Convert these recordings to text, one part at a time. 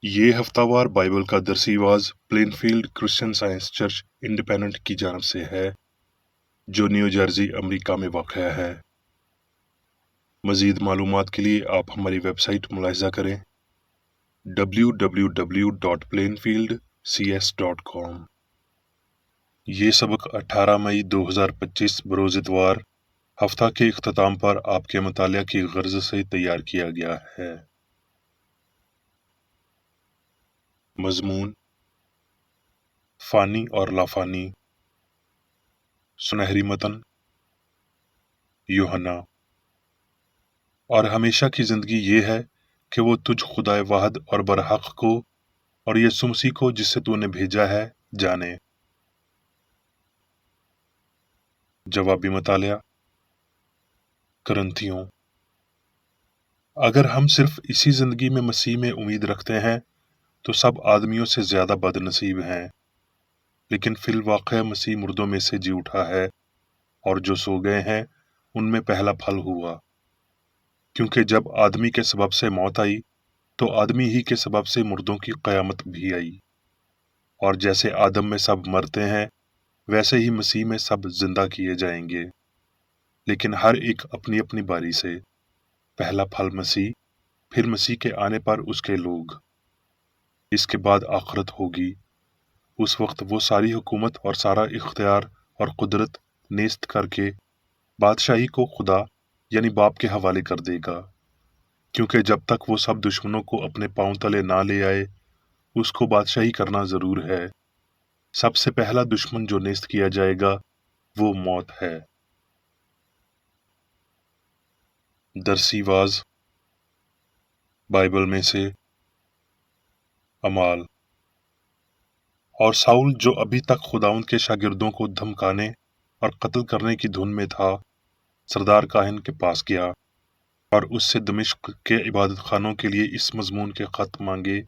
ये हफ्तावार बाइबल का दरसी आवाज Plainfield Christian science church independent की जानब से है, जो न्यू जर्सी अमेरिका में वाक़या है। मज़ीद मालूमात के लिए आप हमारी वेबसाइट मुलाहिज़ा करें www.plainfieldcs.com। ये सबक 18 मई 2025 बरोज़ इतवार हफ्ता के इख्तिताम पर आपके मुतालिया की गर्ज से तैयार किया गया है। मज़मून फ़ानी और लाफ़ानी। सुनहरी मतन यूहन्ना। और हमेशा की जिंदगी ये है कि वो तुझ खुदाए वाहद और बरहक को और यीशु मसीह को जिससे तूने भेजा है जाने। जवाबी मतालिया। करंथियों। अगर हम सिर्फ इसी जिंदगी में मसीह में उम्मीद रखते हैं तो सब आदमियों से ज्यादा बदनसीब हैं, लेकिन फिल वाक़या मसीह मुर्दों में से जी उठा है और जो सो गए हैं उनमें पहला फल हुआ। क्योंकि जब आदमी के सबब से मौत आई तो आदमी ही के सबब से मुर्दों की क़यामत भी आई। और जैसे आदम में सब मरते हैं वैसे ही मसीह में सब जिंदा किए जाएंगे, लेकिन हर एक अपनी अपनी बारी से। पहला फल मसीह, फिर मसीह के आने पर उसके लोग। इसके बाद आखिरत होगी। उस वक्त वो सारी हुकूमत और सारा इख्तियार और कुदरत नेस्त करके बादशाही को खुदा यानी बाप के हवाले कर देगा, क्योंकि जब तक वो सब दुश्मनों को अपने पांव तले ना ले आए उसको बादशाही करना जरूर है। सबसे पहला दुश्मन जो नेस्त किया जाएगा वो मौत है। दरसीवाज बाइबल में से अमाल। और साउल जो अभी तक खुदाउन के शागिर्दों को धमकाने और कत्ल करने की धुन में था, सरदार काहिन के पास गया और उससे दमिश्क के इबादत खानों के लिए इस मजमून के खत मांगे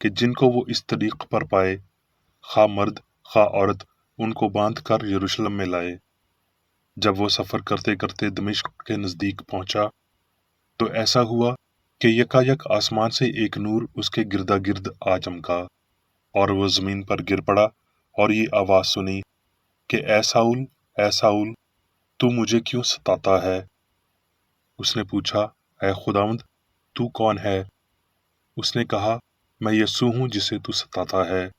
कि जिनको वो इस तरीक पर पाए, खा मर्द खा औरत, उनको बांध कर यरूशलेम में लाए। जब वो सफर करते करते दमिश्क के नजदीक पहुंचा तो ऐसा हुआ कि यकायक आसमान से एक नूर उसके गिरदा गिर्द आ चमका और वो जमीन पर गिर पड़ा और ये आवाज सुनी कि ऐ साउल, तू मुझे क्यों सताता है। उसने पूछा, ऐ खुदावंद, तू कौन है। उसने कहा, मैं यस्सू हूं जिसे तू सताता है।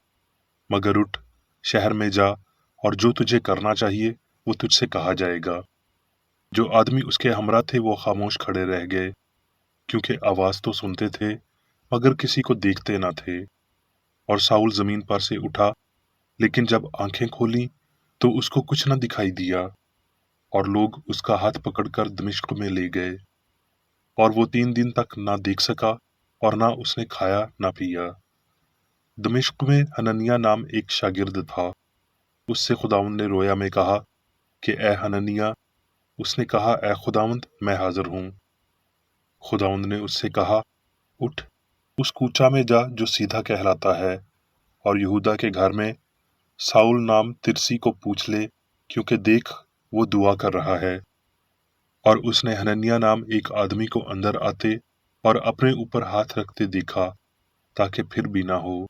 मगर उठ, शहर में जा और जो तुझे करना चाहिए वो तुझसे कहा जाएगा। जो आदमी उसके हमरा थे वो खामोश खड़े रह गए, क्योंकि आवाज तो सुनते थे मगर किसी को देखते न थे। और साउल जमीन पर से उठा, लेकिन जब आंखें खोली तो उसको कुछ न दिखाई दिया। और लोग उसका हाथ पकड़कर दमिश्क में ले गए, और वो 3 दिन तक ना देख सका और ना उसने खाया ना पिया। दमिश्क में हननिया नाम एक शागिर्द था। उससे खुदावंद ने रोया में कहा कि ए हननिया। उसने कहा, ए खुदावंद, मैं हाजिर हूं। खुदावंद ने उससे कहा, उठ, उस कूचा में जा जो सीधा कहलाता है, और यहूदा के घर में साउल नाम तिरसी को पूछ ले, क्योंकि देख वो दुआ कर रहा है। और उसने हनन्याह नाम एक आदमी को अंदर आते और अपने ऊपर हाथ रखते देखा, ताकि फिर भी ना हो।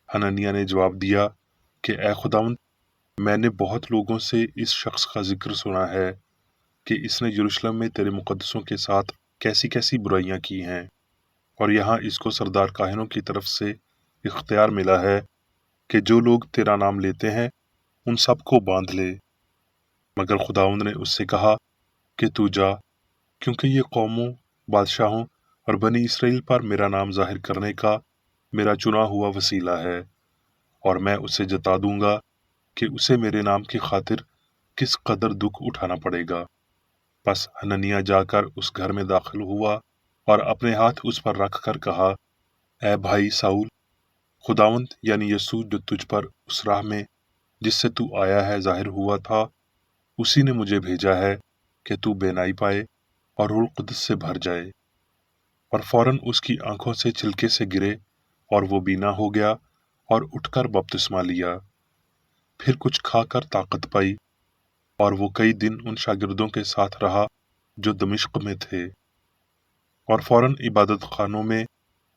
हनन्याह ने जवाब दिया कि ए खुदावंद, मैंने बहुत लोगों से इस शख्स का जिक्र सुना है कि इसने यरूशलेम में तेरे मुकद्दसों के साथ कैसी कैसी बुराइयां की हैं, और यहाँ इसको सरदार काहिनों की तरफ से इख्तियार मिला है कि जो लोग तेरा नाम लेते हैं उन सब को बांध ले। मगर खुदावंद ने उससे कहा कि तू जा, क्योंकि ये कौमों, बादशाहों और बनी इसराइल पर मेरा नाम जाहिर करने का मेरा चुना हुआ वसीला है, और मैं उसे जता दूंगा कि उसे मेरे नाम की खातिर किस कदर दुख उठाना पड़ेगा। बस हननिया जाकर उस घर में दाखिल हुआ और अपने हाथ उस पर रख कर कहा, ए भाई साउल, खुदावंद यानी यस्सू जो तुझ पर उस राह में जिससे तू आया है जाहिर हुआ था, उसी ने मुझे भेजा है कि तू बेनाई पाए और रूह कुद्स से भर जाए। और फौरन उसकी आंखों से छिलके से गिरे और वो बीना हो गया और उठकर बपतिस्मा लिया। फिर कुछ खाकर ताकत पाई, और वो कई दिन उन शागिर्दों के साथ रहा जो दमिश्क में थे। और फौरन इबादत खानों में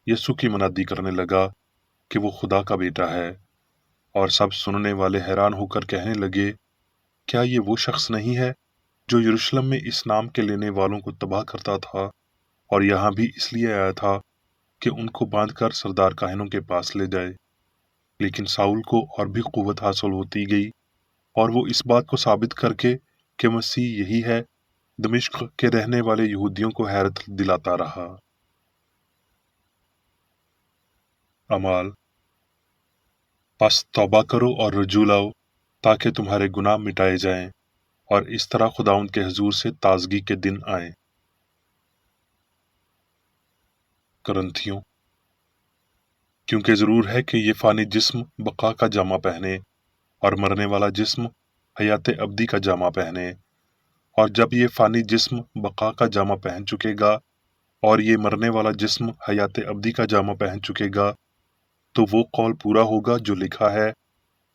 यसु की मनादी करने लगा कि वो खुदा का बेटा है, और सब सुनने वाले हैरान होकर कहने लगे, क्या ये वो शख्स नहीं है जो यरूशलेम में इस नाम के लेने वालों को तबाह करता था, और यहाँ भी इसलिए आया था कि उनको बांधकर सरदार काहिनों के पास ले जाए। लेकिन साउल को और भी कुव्वत हासिल होती गई, और वो इस बात को साबित करके कि मसीह यही है, दमिश्क के रहने वाले यहूदियों को हैरत दिलाता रहा। अमाल। बस तौबा करो और रजू लाओ, ताकि तुम्हारे गुनाह मिटाए जाएं, और इस तरह खुदावंद के हुजूर से ताजगी के दिन आए। करंथियों। क्योंकि जरूर है कि ये फानी जिस्म बका का जामा पहने, और मरने वाला जिस्म हयात अब्दी का जामा पहने। और जब ये फानी जिस्म बका का जामा पहन चुकेगा, और ये मरने वाला जिस्म हयात अब्दी का जामा पहन चुकेगा, तो वो कौल पूरा होगा जो लिखा है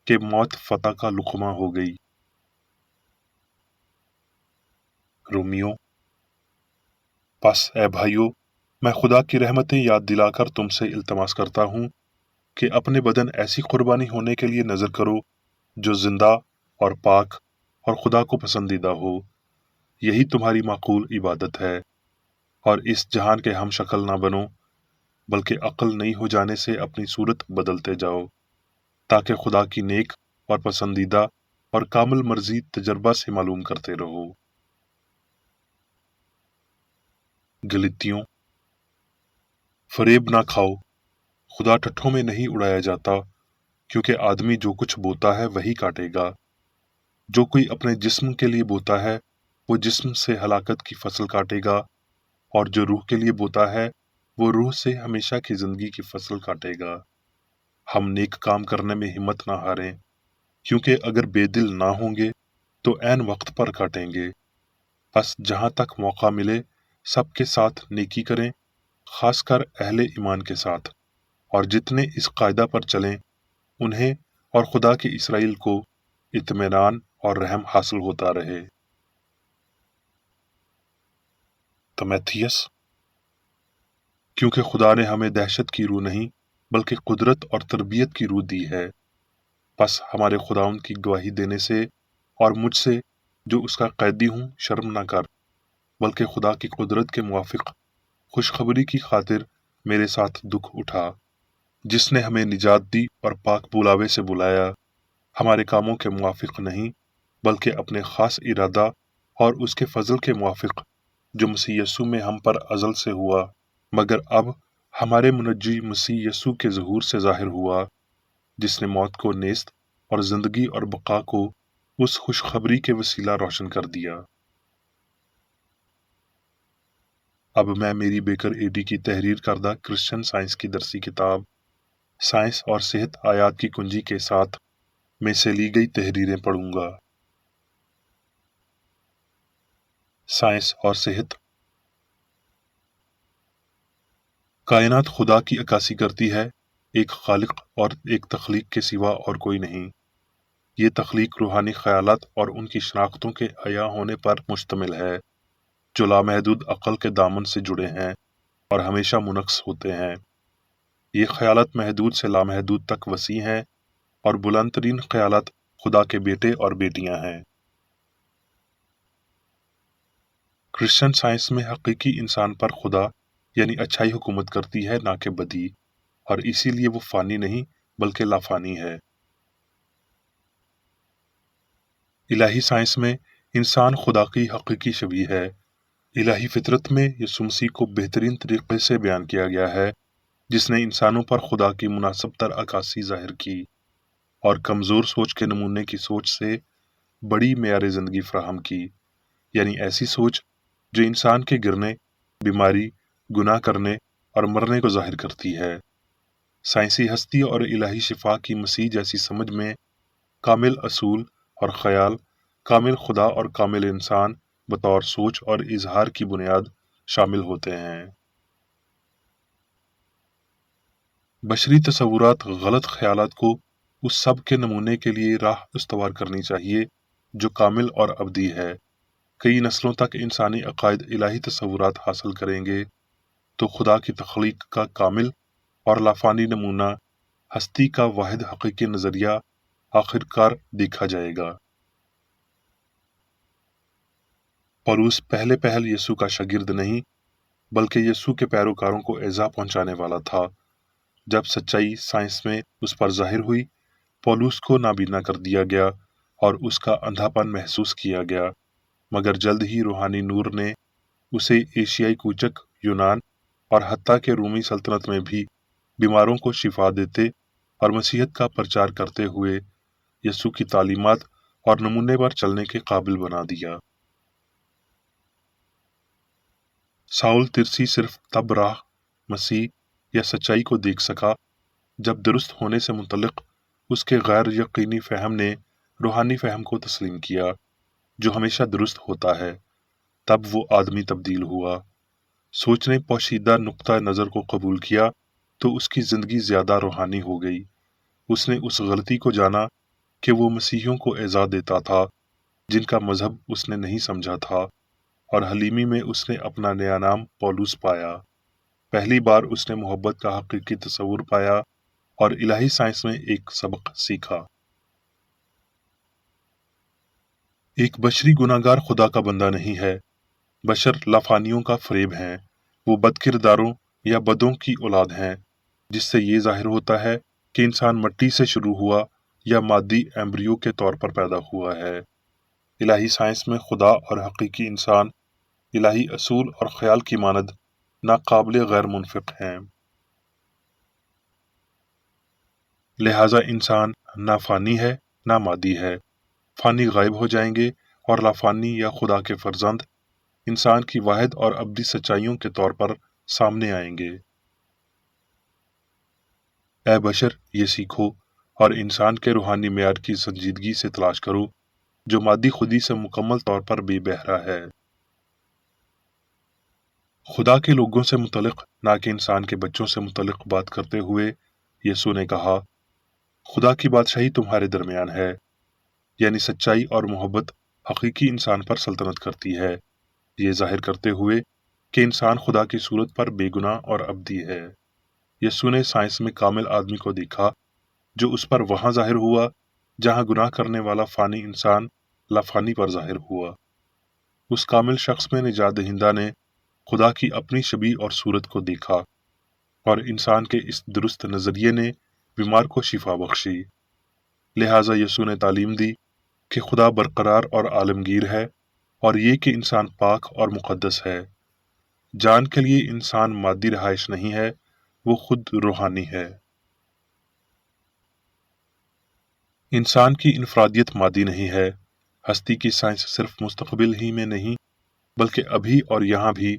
कि मौत फतह का लुक़मा हो गई। रोमियो। बस ए भाइयों, मैं खुदा की रहमतें याद दिलाकर तुमसे इल्तमास करता हूँ कि अपने बदन ऐसी कुर्बानी होने के लिए नजर करो जो जिंदा और पाक और खुदा को पसंदीदा हो। यही तुम्हारी माकूल इबादत है। और इस जहान के हम शक्ल ना बनो, बल्कि अक्ल नहीं हो जाने से अपनी सूरत बदलते जाओ, ताकि खुदा की नेक और पसंदीदा और कामिल मर्जी तजर्बा से मालूम करते रहो। गलतियों। फरेब ना खाओ, खुदा ठट्ठों में नहीं उड़ाया जाता, क्योंकि आदमी जो कुछ बोता है वही काटेगा। जो कोई अपने जिस्म के लिए बोता है, वो जिस्म से हलाकत की फसल काटेगा, और जो रूह के लिए बोता है, वो रूह से हमेशा की जिंदगी की फसल काटेगा। हम नेक काम करने में हिम्मत ना हारें, क्योंकि अगर बेदिल ना होंगे तो ऐन वक्त पर काटेंगे। बस जहां तक मौका मिले सबके साथ नेकी करें, खासकर अहले ईमान के साथ, और जितने इस कायदा पर चलें, उन्हें और खुदा के इसराइल को इत्मीनान और रहम हासिल होता रहे। तमैथियस। क्योंकि खुदा ने हमें दहशत की रूह नहीं, बल्कि कुदरत और तरबियत की रूह दी है। बस हमारे खुदाउंद की गवाही देने से और मुझसे, जो उसका कैदी हूँ, शर्म ना कर, बल्कि खुदा की कुदरत के मुवाफिक खुशखबरी की खातिर मेरे साथ दुख उठा, जिसने हमें निजात दी और पाक बुलावे से बुलाया, हमारे कामों के मुवाफिक नहीं, बल्कि अपने खास इरादा और उसके फजल के मुवाफिक, जो मसीह यसू में हम पर अजल से हुआ, मगर अब हमारे मुनज्जी मसीह यसू के ज़हूर से जाहिर हुआ, जिसने मौत को नेस्त और जिंदगी और बका को उस खुशखबरी के वसीला रोशन कर दिया। अब मैं मेरी बेकर एडी की तहरीर करदा क्रिश्चियन साइंस की दरसी किताब साइंस और सेहत आयात की कुंजी के साथ में से ली गई तहरीरें पढ़ूंगा। साइंस और सेहत। कायनात खुदा की अक्कासी करती है, एक खालिक और एक तख्लीक के सिवा और कोई नहीं। ये तख्लीक रूहानी ख्यालात और उनकी शनाख्तों के अया होने पर मुश्तमिल है, जो लामहदूद अक़ल के दामन से जुड़े हैं और हमेशा मुनक्स होते हैं। ये ख्यालात महदूद से लामहदूद तक वसी हैं, और बुलंद तरीन ख्यालात खुदा के बेटे और बेटियां हैं। क्रिश्चियन साइंस में हकीकी इंसान पर खुदा यानी अच्छाई हुकूमत करती है, ना कि बदी, और इसीलिए वो फानी नहीं बल्कि लाफानी है। इलाही साइंस में इंसान खुदा की हकीकी शबीह है। इलाही फितरत में यीशु मसीह को बेहतरीन तरीके से बयान किया गया है, जिसने इंसानों पर खुदा की मुनासिब तर अक्कासी जाहिर की और कमज़ोर सोच के नमूने की सोच से बड़ी मेयार ज़िंदगी फराहम की, यानी ऐसी सोच जो इंसान के गिरने, बीमारी, गुनाह करने और मरने को जाहिर करती है। साइंसी हस्ती और इलाही शिफा की मसीह जैसी समझ में कामिल असूल और ख्याल, कामिल खुदा और कामिल इंसान बतौर सोच और इजहार की बुनियाद शामिल होते हैं। बशरी तसव्वुरात गलत ख्यालात को उस सब के नमूने के लिए राह इस्तवार करनी चाहिए जो कामिल और अबदी है। कई नस्लों तक इंसानी अकायद इलाही तसव्वुरात हासिल करेंगे तो खुदा की तख्लीक का कामिल और लाफानी नमूना हस्ती का वाहिद हकीकी नजरिया आखिरकार देखा जाएगा। पौलुस पहले पहल यीशु का शागिर्द नहीं बल्कि यीशु के पैरोकारों को ईज़ा पहुंचाने वाला था। जब सच्चाई साइंस में उस पर जाहिर हुई, पौलुस को नाबीना कर दिया गया और उसका अंधापन महसूस किया गया, मगर जल्द ही रूहानी नूर ने उसे एशियाई कूचक, यूनान और हत्ता के रूमी सल्तनत में भी बीमारों को शिफा देते और मसीहत का प्रचार करते हुए यीशु की तालीमात और नमूने पर चलने के काबिल बना दिया। साउल तिरसी सिर्फ तब राह, मसीह या सच्चाई को देख सका जब दुरुस्त होने से मुतल्लिक उसके गैर यकीनी फहम ने रूहानी फहम को तस्लीम किया, जो हमेशा दुरुस्त होता है। तब वो आदमी तब्दील हुआ। सोचने पोशीदा नुक्ता नज़र को कबूल किया तो उसकी ज़िंदगी ज़्यादा रूहानी हो गई। उसने उस गलती को जाना कि वो मसीहियों को एज़ा देता था जिनका मजहब उसने नहीं समझा था, और हलीमी में उसने अपना नया नाम पौलुस पाया। पहली बार उसने मोहब्बत का हकीकी तस्वुर पाया और इलाही साइंस में एक सबक सीखा। एक बशरी गुनाहगार खुदा का बंदा नहीं है। बशर लाफानियों का फरेब हैं। वो बदकिरदारों या बदों की औलाद हैं, जिससे ये जाहिर होता है कि इंसान मट्टी से शुरू हुआ या मादी एम्ब्रियो के तौर पर पैदा हुआ है। इलाही साइंस में खुदा और हकीकी इंसान इलाही असूल और ख्याल की मानद नाकाबिल गैर मुनफिक हैं। लिहाजा इंसान ना फानी है ना मादी है। फानी गायब हो जाएंगे और लाफानी या खुदा के फर्जंद इंसान की वाहिद और अब्दी सच्चाइयों के तौर पर सामने आएंगे। ए बशर, ये सीखो और इंसान के रूहानी मेयार की संजीदगी से तलाश करो, जो मादी खुदी से मुकम्मल तौर पर बेबहरा है। खुदा के लोगों से मुतल्लिक, ना कि इंसान के बच्चों से मुतल्लिक बात करते हुए यीशु ने कहा, खुदा की बादशाही तुम्हारे दरमियान है, यानी सच्चाई और मोहब्बत हकीकी इंसान पर सल्तनत करती है, ये जाहिर करते हुए कि इंसान खुदा की सूरत पर बेगुनाह और अब्दी है। यीशु ने साइंस में कामिल आदमी को देखा, जो उस पर वहां जाहिर हुआ जहां गुनाह करने वाला फानी इंसान लाफानी पर जाहिर हुआ। उस कामिल शख्स में निजात दहिंदा ने खुदा की अपनी शबीह और सूरत को देखा, और इंसान के इस दुरुस्त नजरिए ने बीमार को शिफा बख्शी। लिहाजा यीशु ने तालीम दी कि खुदा बरकरार और आलमगीर है, और ये कि इंसान पाक और मुकद्दस है। जान के लिए इंसान मादी रहाइश नहीं है, वो खुद रूहानी है। इंसान की इनफरादियत मादी नहीं है। हस्ती की साइंस सिर्फ मुस्तकबिल ही में नहीं बल्कि अभी और यहाँ भी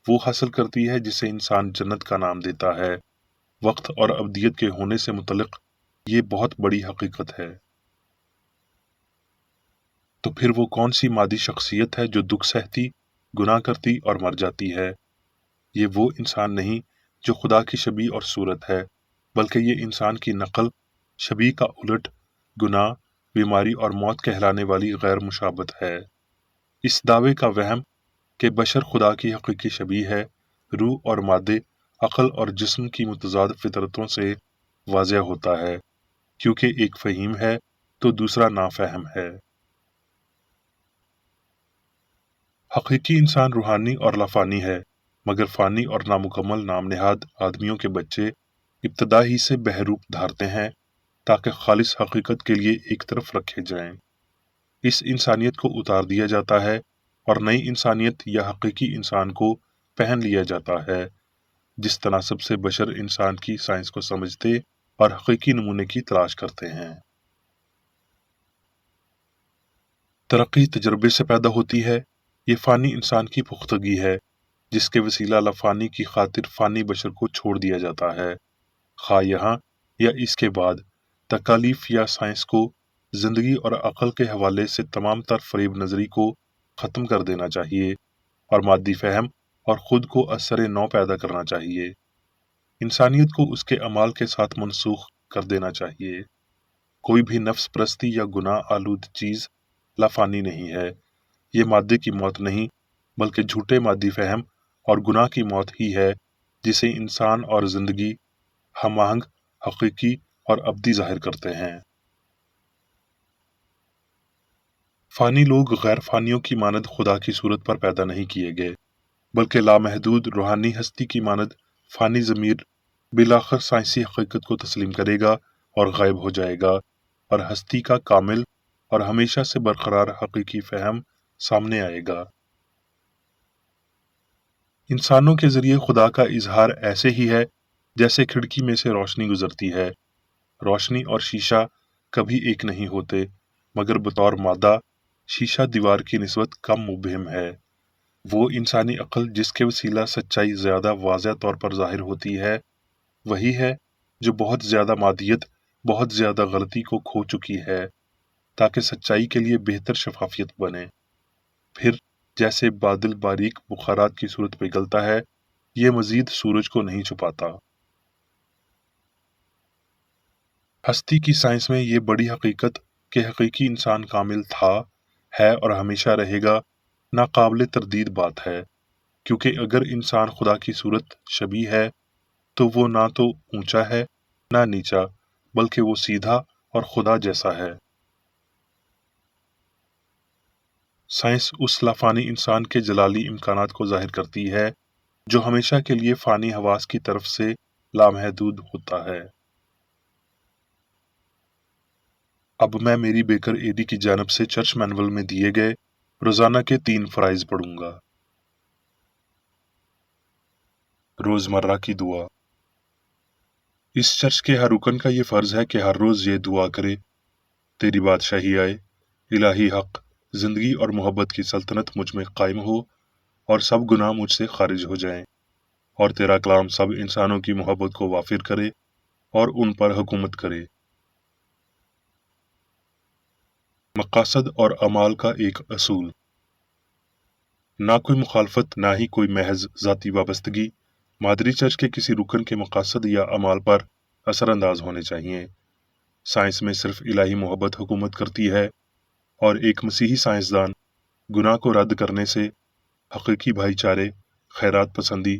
वो हासिल करती है जिसे इंसान जन्नत का नाम देता है। वक्त और अब्दियत के होने से मुतल्लिक ये बहुत बड़ी हकीकत है। तो फिर वो कौन सी मादी शख्सियत है जो दुख सहती, गुनाह करती और मर जाती है? ये वो इंसान नहीं जो खुदा की शबीह और सूरत है, बल्कि ये इंसान की नकल, शबीह का उलट, गुनाह, बीमारी और मौत कहलाने वाली गैर मुशाबत है। इस दावे का वहम कि बशर खुदा की हकीकी शबीह है, रूह और मादे, अक्ल और जिस्म की मुतजाद फितरतों से वाज़ेह होता है, क्योंकि एक फ़हीम है तो दूसरा नाफहम है। हकीकी इंसान रूहानी और लाफानी है, मगर फ़ानी और नामुकम्मल नाम नेहाद आदमियों के बच्चे इब्तदा ही से बहरूप धारते हैं ताकि खालिस हकीकत के लिए एक तरफ रखे जाएं। इस इंसानियत को उतार दिया जाता है और नई इंसानियत या हकीकी इंसान को पहन लिया जाता है, जिस तनासब से बशर इंसान की साइंस को समझते और हकीकी नमूने की तलाश करते हैं। तरक्की तजर्बे से पैदा होती है। ये फ़ानी इंसान की पुख्तगी है, जिसके वसीला लफ़ानी की खातिर फ़ानी बशर को छोड़ दिया जाता है। खा यहाँ या इसके बाद तकालीफ या साइंस को जिंदगी और अक़ल के हवाले से तमाम तर फरेब नजरी को ख़त्म कर देना चाहिए और मादी फहम और ख़ुद को असर नौ पैदा करना चाहिए। इंसानियत को उसके अमाल के साथ मनसूख कर देना चाहिए। कोई भी नफ्स परस्ती या गुनाह आलूद चीज़ लाफानी नहीं है। ये मादे की मौत नहीं बल्कि झूठे मादी फहम और गुनाह की मौत ही है जिसे इंसान और जिंदगी ہم آہنگ، حقیقی اور ابدی ظاہر کرتے ہیں۔ فانی لوگ غیر فانیوں کی مانند خدا کی صورت پر پیدا نہیں کیے گئے، بلکہ لامحدود روحانی ہستی کی مانند فانی ضمیر بالآخر سائنسی حقیقت کو تسلیم کرے گا اور غائب ہو جائے گا، اور ہستی کا کامل اور ہمیشہ سے برقرار حقیقی فہم سامنے آئے گا۔ انسانوں کے ذریعے خدا کا اظہار ایسے ہی ہے جیسے کھڑکی میں سے روشنی گزرتی ہے۔ روشنی اور شیشہ کبھی ایک نہیں ہوتے، مگر بطور مادہ شیشہ دیوار کی نسبت کم مبہم ہے۔ وہ انسانی عقل جس کے وسیلہ سچائی زیادہ واضح طور پر ظاہر ہوتی ہے، وہی ہے جو بہت زیادہ مادیت، بہت زیادہ غلطی کو کھو چکی ہے تاکہ سچائی کے لیے بہتر شفافیت بنے۔ پھر جیسے بادل باریک بخارات کی صورت پگھلتا ہے، یہ مزید سورج کو نہیں چھپاتا۔ ہستی کی سائنس میں یہ بڑی حقیقت کہ حقیقی انسان کامل تھا، ہے اور ہمیشہ رہے گا، ناقابل تردید بات ہے، کیونکہ اگر انسان خدا کی صورت شبیہ ہے تو وہ نہ تو اونچا ہے نہ نیچا، بلکہ وہ سیدھا اور خدا جیسا ہے۔ سائنس اس لافانی انسان کے جلالی امکانات کو ظاہر کرتی ہے جو ہمیشہ کے لیے فانی حواس کی طرف سے لامحدود ہوتا ہے۔ اب میں میری بیکر ایڈی کی جانب سے چرچ مینول میں دیے گئے روزانہ کے 3 فرائض پڑھوں گا۔ روزمرہ کی دعا۔ اس چرچ کے ہر رکن کا یہ فرض ہے کہ ہر روز یہ دعا کرے: تیری بادشاہی آئے، الہی حق، زندگی اور محبت کی سلطنت مجھ میں قائم ہو، اور سب گناہ مجھ سے خارج ہو جائیں، اور تیرا کلام سب انسانوں کی محبت کو وافر کرے اور ان پر حکومت کرے۔ مقاصد اور اعمال کا ایک اصول۔ نہ کوئی مخالفت، نہ ہی کوئی محض ذاتی وابستگی مادری چرچ کے کسی رکن کے مقاصد یا اعمال پر اثر انداز ہونے چاہیے۔ سائنس میں صرف الہی محبت حکومت کرتی ہے، اور ایک مسیحی سائنسدان گناہ کو رد کرنے سے، حقیقی بھائی چارے، خیرات پسندی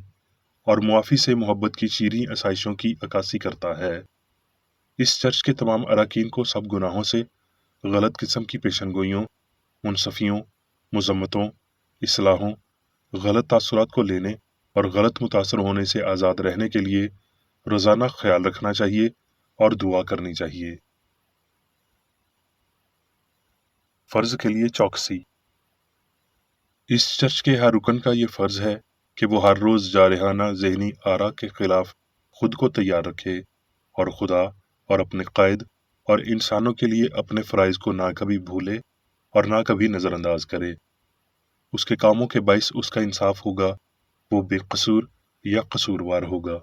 اور معافی سے محبت کی شیریں آسائشوں کی عکاسی کرتا ہے۔ اس چرچ کے تمام اراکین کو سب گناہوں سے، غلط قسم کی پیشن گوئیوں، منصفیوں، مذمتوں، اصلاحوں، غلط تاثرات کو لینے اور غلط متاثر ہونے سے آزاد رہنے کے لیے روزانہ خیال رکھنا چاہیے اور دعا کرنی چاہیے۔ فرض کے لیے چوکسی۔ اس چرچ کے ہر رکن کا یہ فرض ہے کہ وہ ہر روز جارحانہ ذہنی آرا کے خلاف خود کو تیار رکھے، اور خدا اور اپنے قائد اور انسانوں کے لیے اپنے فرائض کو نہ کبھی بھولے اور نہ کبھی نظر انداز کرے۔ اس کے کاموں کے باعث اس کا انصاف ہوگا، وہ بے قصور یا قصوروار ہوگا۔